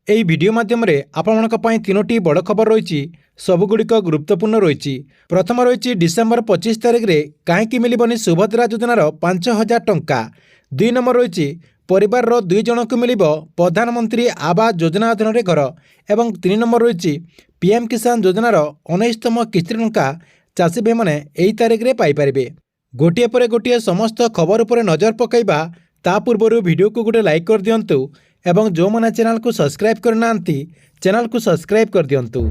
এই ভিডিও माध्यम आपण तीनोटी बड़ खबर रही सबुगुड़िक गुरुत्वपूर्ण रही। प्रथम रही डिसेम्बर 25 तारिख में कहीं मिलबनी सुभद्रा योजनार 5,000 टंका। 2 नंबर रही परिवार 2 जन को मिल प्रधानमंत्री आवास योजना अधीन घर। एवं 3 नंबर रही पीएम किसान योजनार 19तम किस्ती टंका चाषी भाई मैंने यही तारिख में पाइपर। गोटे पर गोटे समस्त खबर पर नजर पकईबा ता पूर्व वीडियो को गोटे लाइक कर दिंतु एवं जो मैंने चैनल को सब्सक्राइब करना चैनल को सब्सक्राइब कर दिंतु।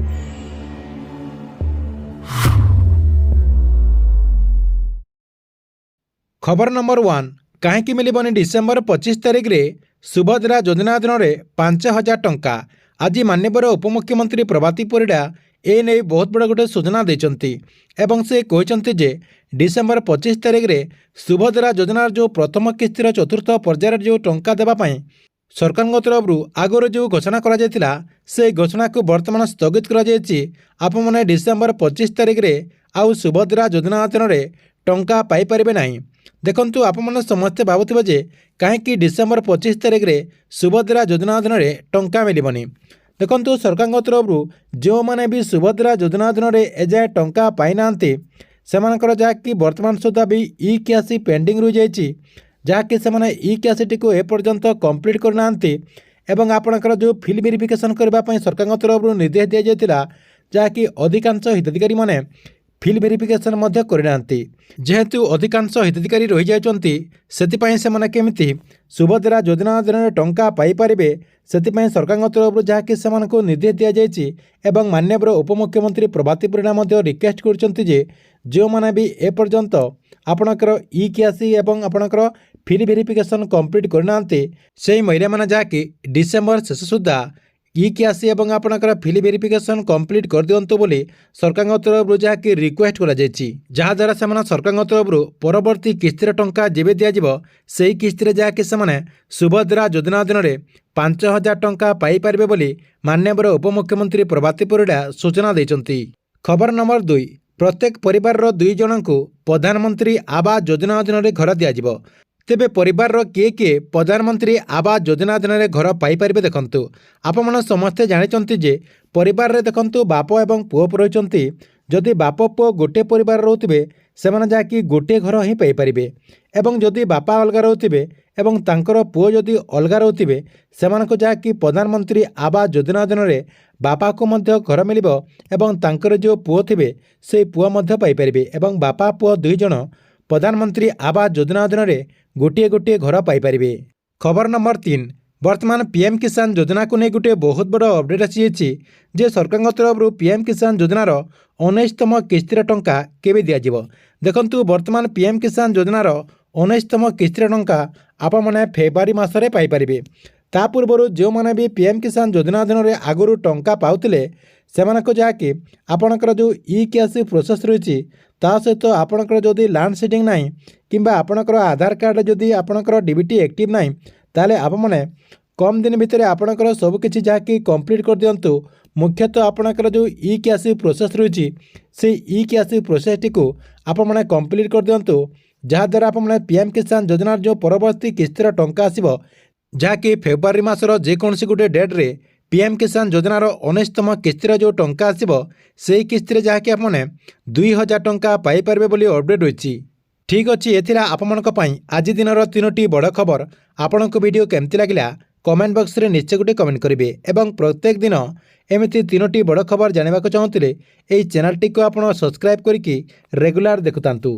खबर नंबर 1 कहीं मिलबनी डिसेम्बर 25 तारिख में सुभद्रा योजना अधीन 5,000 टंका। आज माननीय उपमुख्यमंत्री प्रभाती परिड़ा एने बहुत बड़ा गोटे सूचना देते एवं से कहते जे डिसेम्बर 25 तारिख में सुभद्रा योजनार जो प्रथम किस्तीर चतुर्थ पर्यायर जो टंका देवाई सरकार तरफ आगर जो घोषणा करा से घोषणा को बर्तमान स्थगित कर डिसेम्बर 25 तारिख में आउ सुभद्रा योजना अधीन टंका पाइपर ना। देखंतु आपमने समस्ते भावुथिबे जे कहीं डिसेम्बर 25 तारिख में सुभद्रा योजना अधीन टंका मिलबनी। देखंतु सरकार तरफ जो मैंने भी सुभद्रा योजना अधीन एजाए टंका पाई नांती सेमानकर जहाँकि वर्तमान सुधा भी ई क्यासी पेंडिंग रही जाइए जहाँकि से ई क्यासीटी को एपर्यंत कंप्लीट करना एवं आपणकर जो फिल वेरिफिकेशन करने सरकार तरफ निर्देश दी जाता जहाँकि अधिकांश हिताधिकारी माने फिल वेरिफिकेशन करना जेहेतु अधिकांश हिताधिकारी रही जाती से केमिति सुभद्रा योजना अधीन टंका पाइपारे से सरकार तरफ जहाँकि से निर्देश दी जाइए माननीय उपमुख्यमंत्री प्रभाती परिड़ा रिक्वेस्ट कर जो मैंने भी एपर्यंत आपणकर ई क्यासी एवं आपणकर फिल वेरिफिकेशन कंप्लीट करना से महिला मैंने जहाँकि डिसेम्बर शेष सुधा ई क्यासी एवं आपणकर फिल वेरिफिकेशन कंप्लीट कर दिंतु बोली सरकार तरफ जहाँकि रिक्वेस्ट कराद्वारा से सरकार तरफ परवर्ती किस्तीर टंका जेबे दिज्व से किस्ती जहाँकि से सुभद्रा योजना अधीन 5,000 टंका पाइपर बोली माननीय उपमुख्यमंत्री प्रभाती परिड़ा सूचना देते। खबर नंबर 2 प्रत्येक परिवार 2 जन को प्रधानमंत्री आवास योजना अधीन घर दिज्व। तेबे परिवार किए किए प्रधानमंत्री आवास योजना अधीन घर पाइपर देखंतु आपण समस्ते जानी जे परिवार रे देखंतु बाप एवं पुओ रही जदि बाप पुओ गोटे परिवार रोथे से जहाँकि गोटे घर ही पाइपर एवं जदि बापा अलगा रोथे एवं तांकर पुओ जदि अलगा रोथे से जहाँकि प्रधानमंत्री आवास योजना अधीन बापा को मध्य घर मिल एवं तांकर जो पुओ थे से पुओ मध्य पाइपर एवं बापा पुओ 2 जन प्रधानमंत्री आवास योजना अधीन गोटे गोटे घर पाइपर। खबर नंबर 3 वर्तमान पीएम किसान योजना को नहीं गोटे बहुत बड़ अपडेट आसी जे सरकार तरफ पीएम किसान योजनार 19तम किस्तीर टंका केबे दिज्व। देखंतु वर्तमान पीएम किसान योजनार 19तम किस्तीर टंका आपने फेब्रुआरी मासरे पाइपर। ता पूर्व जो मैंने भी पीएम किसान योजना अधीन आगुरी टंका पाउतिले सेमानक जहाँकि आपणकर जो ई क्यासी प्रोसेस रही ता सहित आपणकर जदि लैंड सीडिंग ना किंबा आपणकर आधार कार्ड जदि आपणकर डीबीटी एक्टिव ना ताले आपने कम दिन भितर आपणकर सबकिछि जहाँकि कंप्लीट कर दिंतु। मुख्यतः आपणकर जो ई क्यासी प्रोसेस रही से ई क्यासी प्रोसेस टी को आपने कंप्लीट कर दिंतु जहाद्वारा आपने पीएम किसान योजनार जो परवर्ती किस्तीर टंका आसिबो जहाँकि फेब्रुआरी मासर जेकोसी गोटे डेट्रे पीएम किसान योजनार 19तम किस्तीर जो टंका आसिबो से किस्ती जहाँकि आपने 2,000 टंका पाइपर बोली अपडेट रही। ठीक अच्छे एथिरा आपमनक पई आज दिनर 3टी बड़ खबर। आपनक वीडियो केमती लागला कमेंट बॉक्स रे निश्चय गोटे कमेंट करेंगे एवं प्रत्येक दिन एमती 3टी बड़ खबर जानवा चाहूँगे यही चैनल टी को आप सब्सक्राइब करके रेगुलर देखुतांतु।